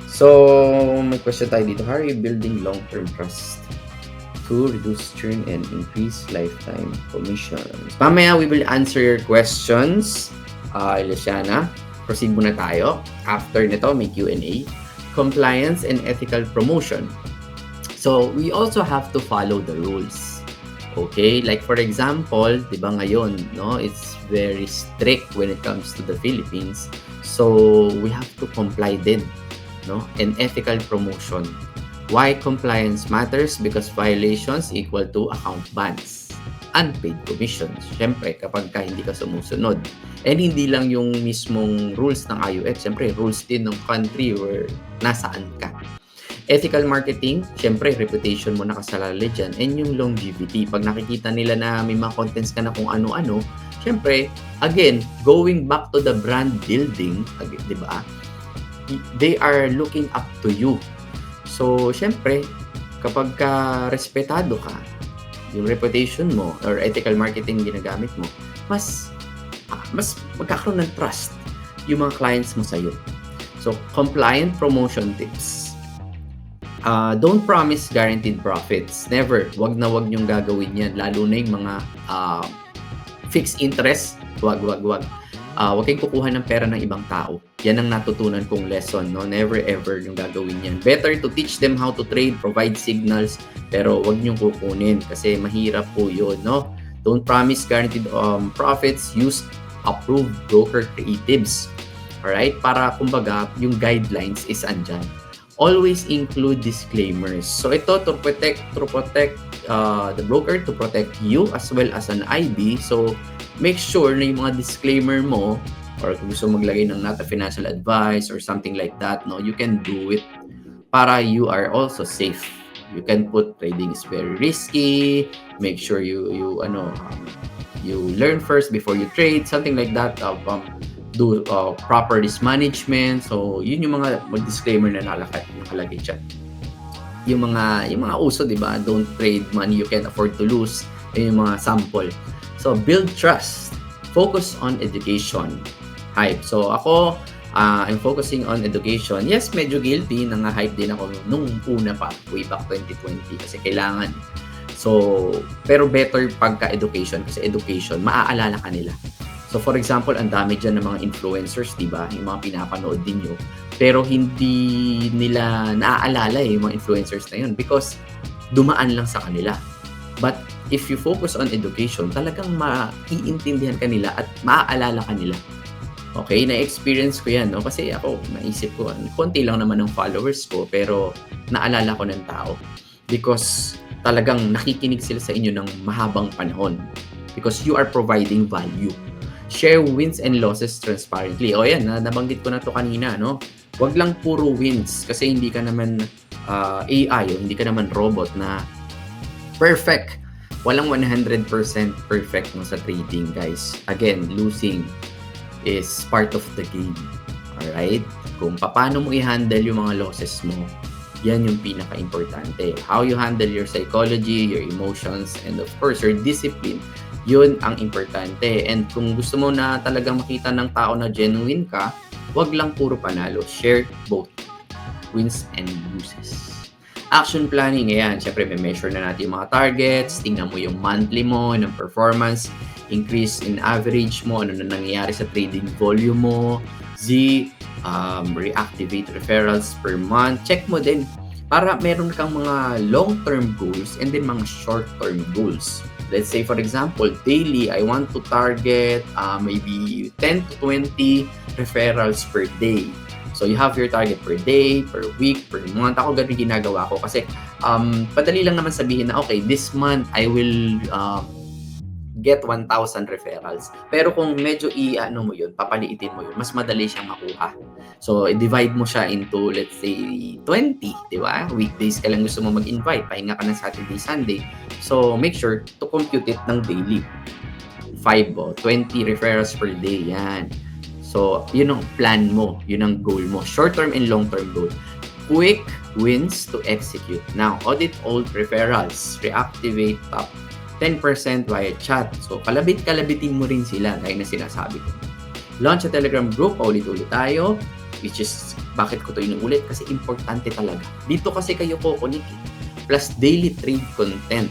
S1: So, may question tayo dito. How are you building long-term trust to reduce churn and increase lifetime commissions? Mamaya, we will answer your questions. Luciana, proceed muna tayo. After nito, may Q&A. Compliance and ethical promotion. So, we also have to follow the rules. Okay? Like for example, di ba ngayon, no? It's very strict when it comes to the Philippines. So, we have to comply din. No? And ethical promotion. Why compliance matters? Because violations equal to account bans. Unpaid commissions. Siyempre, kapag hindi ka sumusunod. And hindi lang yung mismong rules ng IUX. Siyempre, rules din ng country where nasaan ka. Ethical marketing, siyempre, reputation mo nakasalalay dyan. And yung longevity. Pag nakikita nila na may mga contents ka na kung ano-ano, siyempre, again, going back to the brand building, di ba? They are looking up to you. So, syempre, kapag respetado ka, yung reputation mo or ethical marketing ginagamit mo, mas magkakaroon ng trust yung mga clients mo sa'yo. So, compliant promotion tips. Don't promise guaranteed profits. Never. Wag na wag niyong gagawin yan. Lalo na yung mga fixed interest. Wag. Huwag kayong kukuha ng pera ng ibang tao. Yan ang natutunan kong lesson, no? Never ever yung gagawin yan. Better to teach them how to trade, provide signals, pero huwag niyong kukunin kasi mahirap po yun, no? Don't promise guaranteed profits. Use approved broker creatives. Alright? Para kumbaga, yung guidelines is andyan. always include disclaimers. So ito to protect the broker, to protect you as well as an IB. So make sure na yung mga disclaimer mo, or kung gusto maglagay ng not a financial advice or something like that, no, you can do it para you are also safe. You can put trading is very risky. Make sure you learn first before you trade, something like that. Do proper risk management. So yun yung mga disclaimer na nakalagay dyan. Yung mga uso, di ba? Don't trade money you can't afford to lose. Yun yung mga sample. So build trust. Focus on education. Hype. So ako, I'm focusing on education. Yes, medyo guilty. Nang-hype din ako nung una pa, way back 2020 kasi kailangan. So, pero better pagka-education kasi education, maaalala ka nila. So, for example, ang dami dyan ng mga influencers, di ba? Yung mga pinapanood din nyo. Pero hindi nila naaalala yung mga influencers na yun because dumaan lang sa kanila. But if you focus on education, talagang maiintindihan ka nila at maaalala ka nila. Okay, na-experience ko yan, no? Kasi ako, naisip ko, konti lang naman ng followers ko, pero naalala ko ng tao. Because talagang nakikinig sila sa inyo ng mahabang panahon. Because you are providing value. Share wins and losses transparently. O yan, nabanggit ko na to kanina, no? Huwag lang puro wins kasi hindi ka naman AI o hindi ka naman robot na perfect. Walang 100% perfect no, sa trading, guys. Again, losing is part of the game. Alright? Kung paano mo i-handle yung mga losses mo, yan yung pinaka-importante. How you handle your psychology, your emotions, and of course, your discipline. Yun ang importante. And kung gusto mo na talagang makita ng tao na genuine ka, wag lang puro panalo. Share both wins and losses. Action planning, ayan. Siyempre, may measure na natin yung mga targets. Tingnan mo yung monthly mo, ng performance, increase in average mo, ano na nangyayari sa trading volume mo, reactivate referrals per month. Check mo din para meron kang mga long-term goals and then mga short-term goals. Let's say, for example, daily, I want to target maybe 10 to 20 referrals per day. So, you have your target per day, per week, per month. Ako ganun ginagawa ko kasi padali lang naman sabihin na, okay, this month, I will get 1,000 referrals. Pero kung medyo mo yun, papaliitin mo yun, mas madali siyang makuha. So, i-divide mo siya into, let's say, 20, di ba? Weekdays ka lang gusto mo mag-invite, pahinga ka ng Saturday, Sunday. So, make sure to compute it ng daily. 5 o 20 referrals per day, yan. So, yun ang plan mo, yun ang goal mo. Short-term and long-term goal. Quick wins to execute. Now, audit old referrals. Reactivate top 10% via chat. So, kalabitin mo rin sila, gaya na sinasabi ko. Launch a Telegram group, paulit-ulit tayo, which is, bakit ko ito inuulit? Kasi importante talaga. Dito kasi kayo kukunik. Plus, daily trade content.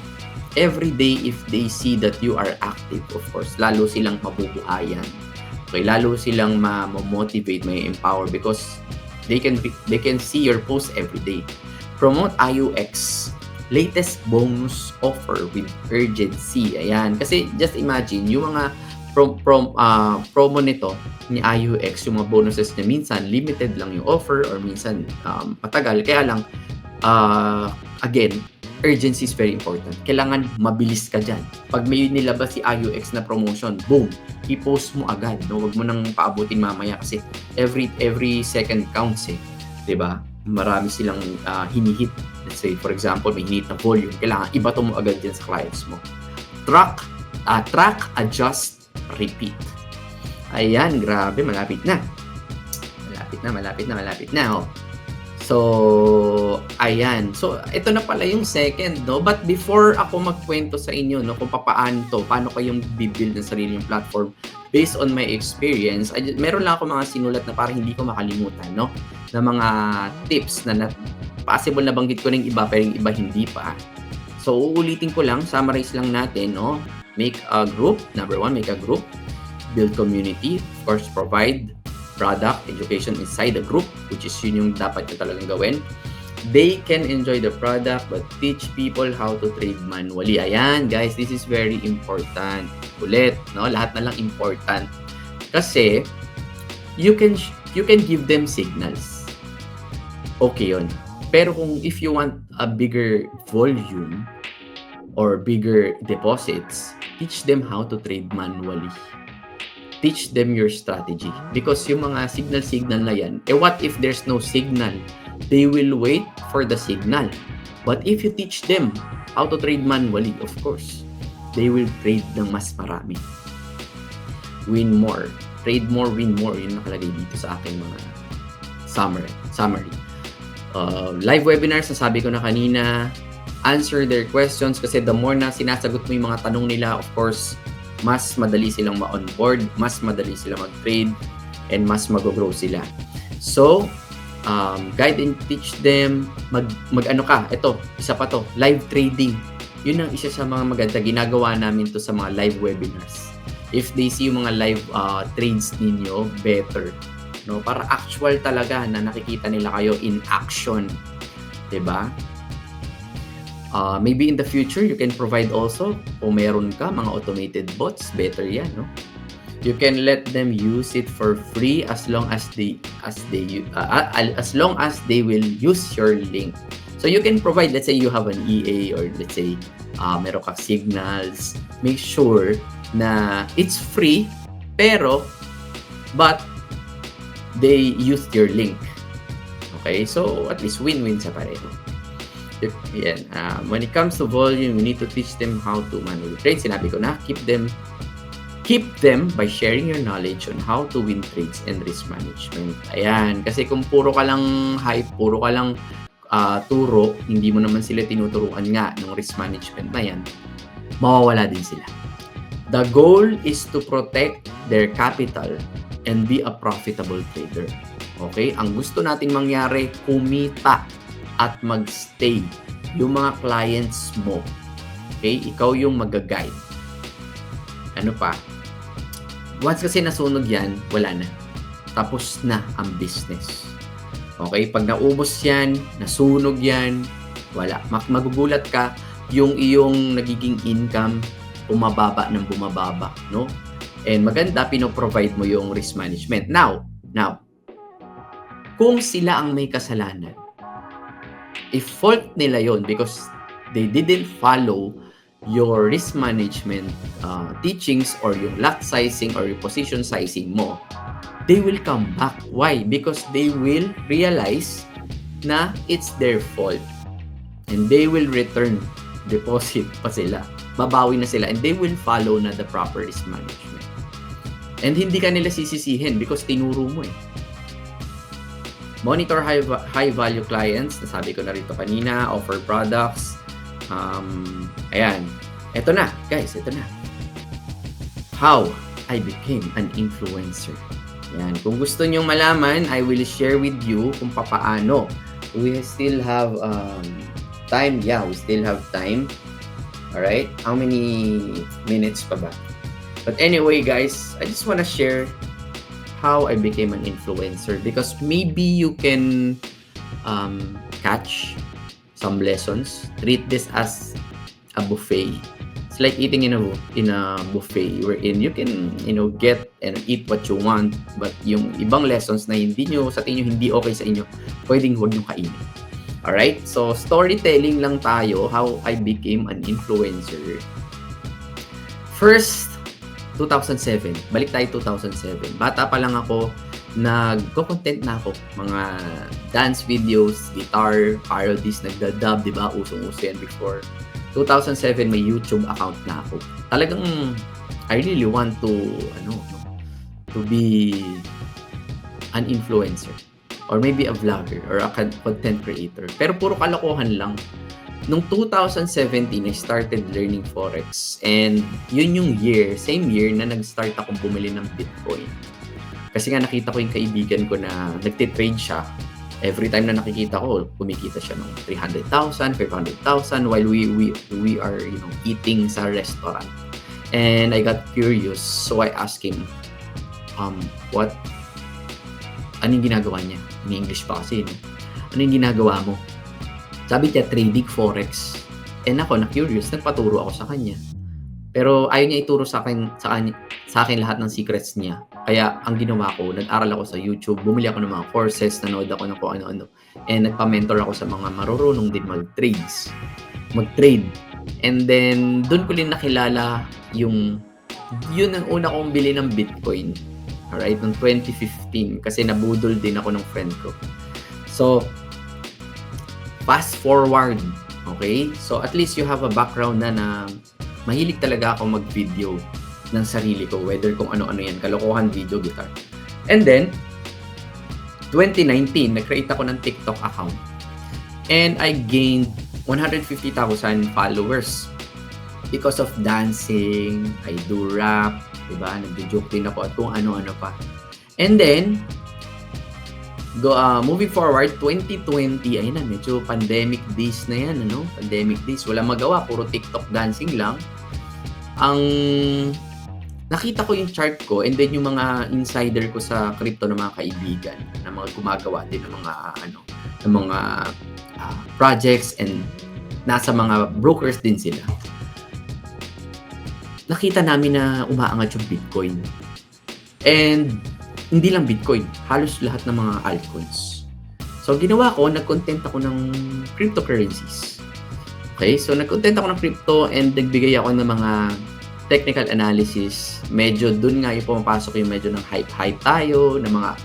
S1: Every day, if they see that you are active, of course, lalo silang mabubuhayan. Okay, lalo silang ma-motivate, may empower because they can see your post every day. Promote IUX. Latest bonus offer with urgency. Ayan. Kasi just imagine, yung mga promo nito ni IUX, yung mga bonuses niya, minsan limited lang yung offer or minsan matagal. Kaya lang, again, urgency is very important. Kailangan mabilis ka dyan. Pag may nilabas si IUX na promotion, boom, i-post mo agad. No? Huwag mo nang paabutin mamaya kasi every second counts eh. Diba? Marami silang hinihit. Let's say, for example, may hinihit na volume. Kailangan ibato mo agad dyan sa clients mo. Track, adjust, repeat. Ayan, grabe, malapit na. Malapit na. Oh. So, ayan. So, ito na pala yung second, no? But before ako magkwento sa inyo, no, kung paano kayong bibuild ng sarili yung platform, based on my experience, meron lang ako mga sinulat na parang hindi ko makalimutan, no? Na mga tips na possible na banggit ko ng iba, pero yung iba hindi pa. So, uulitin ko lang, summarize lang natin, no? Make a group. Number 1, make a group. Build community. Of course, provide product, education inside the group, which is yun yung dapat nyo talagang gawin. They can enjoy the product but teach people how to trade manually. Ayan, guys, this is very important. Ulit, no? Lahat na lang important. Kasi, you can give them signals. okay yun. Pero kung if you want a bigger volume or bigger deposits, teach them how to trade manually. Teach them your strategy. Because yung mga signal na yan, what if there's no signal? They will wait for the signal. But if you teach them how to trade manually, of course, they will trade ng mas marami. Win more. Trade more, win more. Yun nakalagay dito sa aking mga summary. Live webinars, nasabi ko na kanina, answer their questions kasi the more na sinasagot mo yung mga tanong nila, of course, mas madali silang ma-onboard, mas madali silang mag-trade, and mas mag-grow sila. So, guide and teach them, mag-ano ka, ito, isa pa to, live trading. Yun ang isa sa mga maganda, ginagawa namin to sa mga live webinars. If they see yung mga live trades ninyo, better. No? Para actual talaga na nakikita nila kayo in action. Diba? Maybe in the future, you can provide also, kung meron ka, mga automated bots, better yan, no? You can let them use it for free as long as they will use your link. So you can provide, let's say you have an EA or let's say meron ka signals, make sure na it's free, but they used your link. Okay? So at least win-win sa pareho. Yan. When it comes to volume, you need to teach them how to manually trade. Sinabi ko na, keep them by sharing your knowledge on how to win trades and risk management. Ayan. Kasi kung puro ka lang hype, puro ka lang turo, hindi mo naman sila tinuturuan nga ng risk management na yan, mawawala din sila. The goal is to protect their capital and be a profitable trader. Okay? Ang gusto natin mangyari, kumita at magstay yung mga clients mo. Okay? Ikaw yung mag-guide. Ano pa? Once kasi nasunog yan, wala na. Tapos na ang business. Okay? Pag naubos yan, nasunog yan, wala. Magugulat ka, yung iyong nagiging income, bumababa, no? And maganda, pinoprovide mo yung risk management. Now, kung sila ang may kasalanan, if fault nila yon because they didn't follow your risk management teachings or yung lot sizing or yung position sizing mo, they will come back. Why? Because they will realize na it's their fault and they will return deposit pa sila. Babawi na sila and they will follow na the proper risk management. And hindi ka nila sisisihin because tinuro mo eh. Monitor high value clients, nasabi ko na rito kanina, offer products. Ayan. Ito na, guys, ito na. How I became an influencer. Ayan. Kung gusto nyong malaman, I will share with you kung papaano. We still have time. Yeah, we still have time. Alright? How many minutes pa ba? But anyway, guys, I just wanna share how I became an influencer because maybe you can catch some lessons. Treat this as a buffet. It's like eating in a buffet wherein you can get and eat what you want, but yung ibang lessons na hindi nyo sa tingin nyo hindi okay sa inyo, pwedeng huwag nyo kainin. Alright? So storytelling lang tayo how I became an influencer. First, 2007. Balik tayo 2007. Bata pa lang ako, nagko-content na ako. Mga dance videos, guitar, parodies, nagda-dub, di ba? Usong-uso yan before. 2007, may YouTube account na ako. Talagang, I really want to be an influencer. Or maybe a vlogger or a content creator. Pero puro kalokohan lang. Nung 2017, I started learning Forex. And yun yung same year na nag-start akong bumili ng Bitcoin. Kasi nga nakita ko yung kaibigan ko na nagtitrade siya. Every time na nakikita ko, kumikita siya ng 300,000, 500,000 while we are eating sa restaurant. And I got curious, so I asked him, anong ginagawa niya? In English pa kasi, no? Anong ginagawa mo? Sabi niya, trading Forex. And ako, na-curious, nagpaturo ako sa kanya. Pero ayaw niya ituro sa akin lahat ng secrets niya. Kaya ang ginawa ko, nag-aral ako sa YouTube, bumili ako ng mga courses, nanood ako ng kung ano-ano, and nagpa-mentor ako sa mga marurunong din mag-trade. And then, dun ko rin nakilala yun ang una kong bili ng Bitcoin. Alright, noong 2015, kasi nabudol din ako ng friend ko. So, fast forward, okay? So, at least you have a background na mahilig talaga ako mag-video ng sarili ko, whether kung ano-ano yan, kalokohan, video, guitar. And then, 2019, nag-create ako ng TikTok account. And I gained 150,000 followers because of dancing, I do rap, diba? Nagjo-joke din ako at kung ano-ano pa. And then, moving forward, 2020, ayun na, medyo pandemic days na yan, ano? Pandemic days, walang magawa, puro TikTok dancing lang. Ang nakita ko yung chart ko, and then yung mga insider ko sa crypto ng mga kaibigan, na mga gumagawa din ng mga projects, and nasa mga brokers din sila. Nakita namin na umaangat yung Bitcoin. And hindi lang Bitcoin, halos lahat ng mga altcoins. So, ginawa ko, nag-content ako ng cryptocurrencies. Okay? So, nag-content ako ng crypto and nagbigay ako ng mga technical analysis. Medyo dun nga yung pumapasok yung medyo ng hype tayo, ng mga,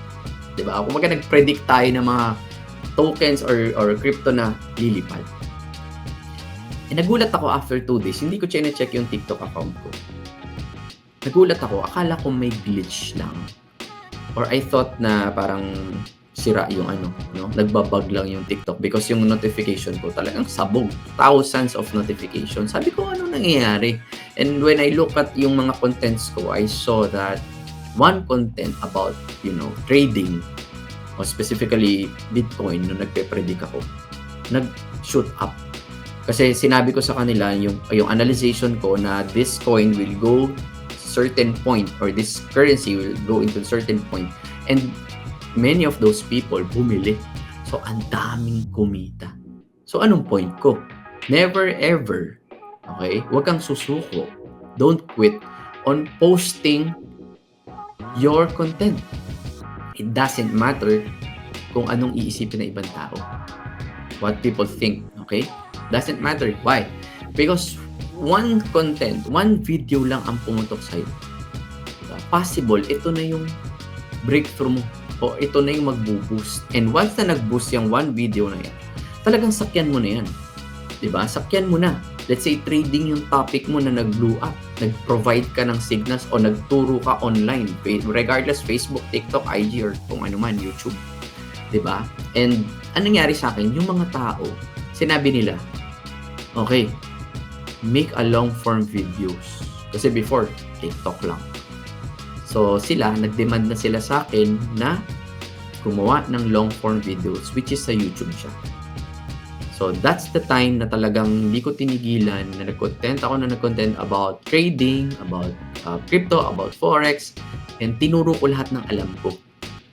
S1: di ba? Kung nag-predict tayo ng mga tokens or crypto na lilipad. And nagulat ako after 2 days, hindi ko check yung TikTok account ko. Nagulat ako, akala ko may glitch lang. Or I thought na parang sira yung nagbabag lang yung TikTok because yung notification ko talagang sabog. Thousands of notifications. Sabi ko, ano nangyayari? And when I look at yung mga contents ko, I saw that one content about, trading, or specifically Bitcoin, nung nagpe-predict ako, nag-shoot up. Kasi sinabi ko sa kanila, yung analyzation ko na this coin will go certain point or this currency will go into a certain point, and many of those people bumili. So, ang daming kumita. So, anong point ko? Never ever, okay? Huwag kang susuko. Don't quit on posting your content. It doesn't matter kung anong iisipin ng ibang tao. What people think, okay? Doesn't matter. Why? Because one content, one video lang ang pumutok sa'yo. Diba? Possible, ito na yung breakthrough mo. O ito na yung mag-boost. And once na nag-boost yung one video na yan, talagang sakyan mo na yan. Diba? Sakyan mo na. Let's say, trading yung topic mo na nag-blew up. Nag-provide ka ng signals o nagturo ka online. Regardless, Facebook, TikTok, IG, or kung ano man, YouTube. Diba? And anong nangyari sa akin? Yung mga tao, sinabi nila, okay, make a long-form videos. Kasi before, TikTok lang. So, nag-demand na sila sa akin na gumawa ng long-form videos, which is sa YouTube siya. So, that's the time na talagang hindi ko tinigilan na nag-content about trading, about crypto, about forex, and tinuro ko lahat ng alam ko.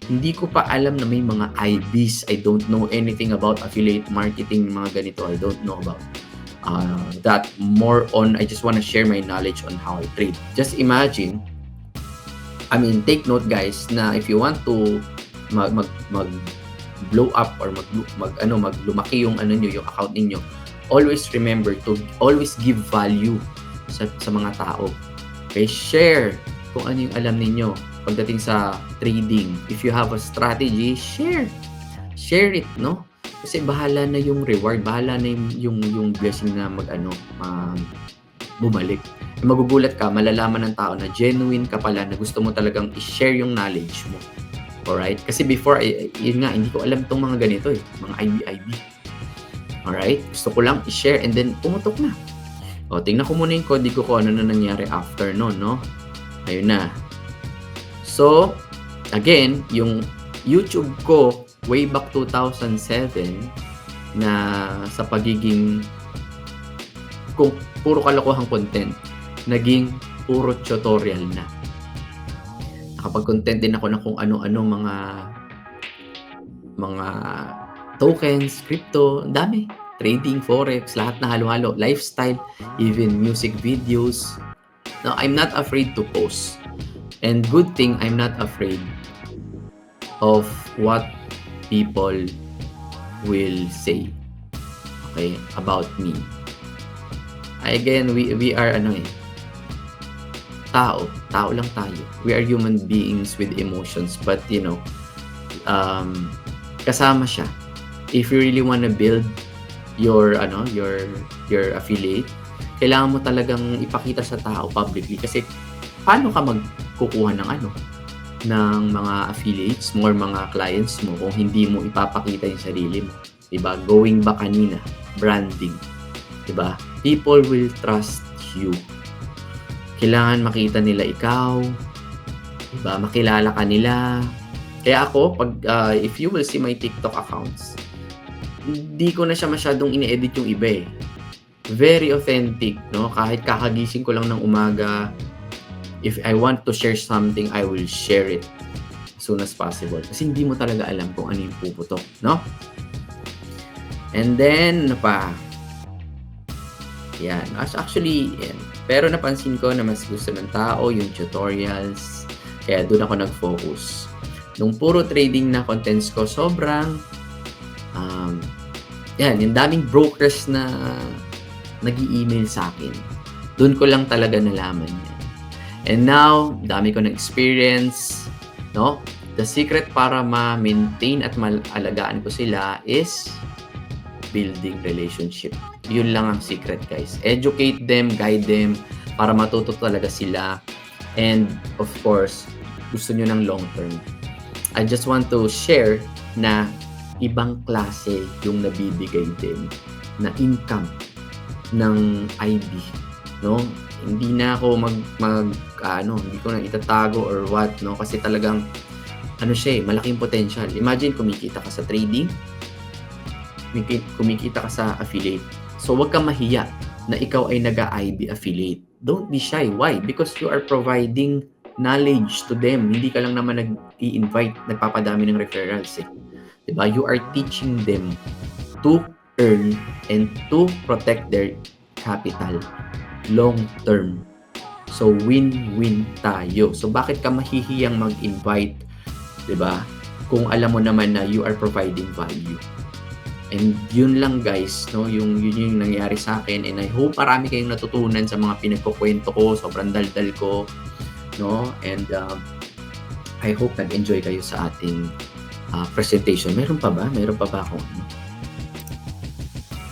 S1: Hindi ko pa alam na may mga IBs. I don't know anything about affiliate marketing, mga ganito. I don't know about that. More on, I just want to share my knowledge on how I trade. Just imagine, take note guys, na if you want to mag-blow up or maglumaki yung yung account ninyo, always remember to always give value sa mga tao. Okay, share kung ano yung alam ninyo pagdating sa trading. If you have a strategy, share it, no? Kasi bahala na yung reward, bahala na yung blessing na bumalik. Magugulat ka, malalaman ng tao na genuine ka pala, na gusto mo talagang i-share yung knowledge mo. Alright? Kasi before, yun nga, hindi ko alam tong mga ganito mga IB. Alright? Gusto ko lang i-share and then pumutok na. O, tingnan ko muna yung kodigo ko, ano na nangyari after no? Ayun na. So, again, yung YouTube ko, way back 2007, na sa pagiging kung puro kalokohang content, naging puro tutorial na. Nakapag-content din ako ng kung ano-ano mga tokens, crypto, ang dami. Trading, forex, lahat na halo-halo. Lifestyle, even music videos. Now, I'm not afraid to post. And good thing I'm not afraid of what people will say, okay, about me. Again, we are tao lang tayo. We are human beings with emotions, but kasama siya. If you really wanna build your affiliate, kailangan mo talagang ipakita sa tao publicly, kasi paano ka magkukuha ng mga affiliates mo or mga clients mo kung hindi mo ipapakita yung sarili mo, 'di ba? Going back kanina, branding, 'di ba? People will trust you. Kailangan makita nila ikaw, 'di ba? Makilala ka nila. Kaya ako, if you will see my TikTok accounts, hindi ko na siya masyadong ine-edit yung iba eh. Very authentic, no? Kahit kakagising ko lang ng umaga, if I want to share something, I will share it as soon as possible. Kasi hindi mo talaga alam kung ano yung puputok, no? And then, ano pa? Yan. Actually, yan. Pero napansin ko na mas gusto ng tao yung tutorials. Kaya doon ako nag-focus. Nung puro trading na contents ko, sobrang yung daming brokers na nag-i-email sa akin. Doon ko lang talaga nalaman yan. And now, dami ko ng experience, no? The secret para ma-maintain at malagaan ko sila is building relationship. Yun lang ang secret, guys. Educate them, guide them, para matuto talaga sila. And, of course, gusto nyo ng long term. I just want to share na ibang klase yung nabibigay din na income ng IB, no? Hindi na ako hindi ko na itatago or what, no? Kasi talagang malaking potential. Imagine kumikita ka sa trading, kumikita ka sa affiliate. So wag kang mahiya na ikaw ay nag-IB affiliate. Don't be shy. Why? Because you are providing knowledge to them. Hindi ka lang naman nag-i-invite, nagpapadami ng referrals eh. Diba? You are teaching them to earn and to protect their capital long term. So win-win tayo. So bakit ka mahihiyang mag-invite, 'di ba? Kung alam mo naman na you are providing value. And yun lang, guys, no, yun yung nangyari sa akin, and I hope marami kayong natutunan sa mga pinagkukwento ko. Sobrang daldal ko, no? And I hope nag-enjoy kayo sa ating presentation. Meron pa ba ako?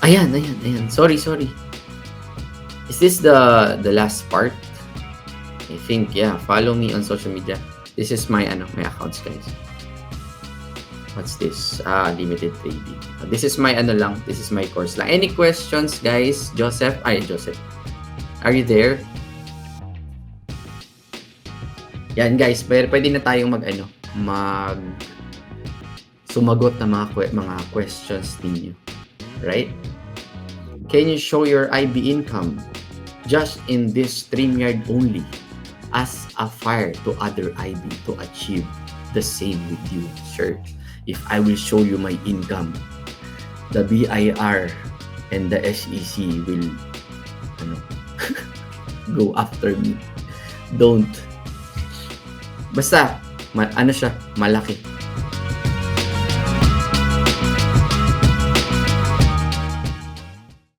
S1: Ayan. Sorry. Is this the last part? I think, yeah. Follow me on social media. This is my accounts, guys. What's this? Limited trading. This is my this is my course lang. Any questions, guys? Joseph. Are you there? Yan, guys. Pwede na tayong sumagot na mga questions ninyo. Right? Can you show your IB income just in this StreamYard only as a fire to other IB to achieve the same with you? Sure. If I will show you my income, the BIR and the SEC will go after me. Don't. Basta, malaki.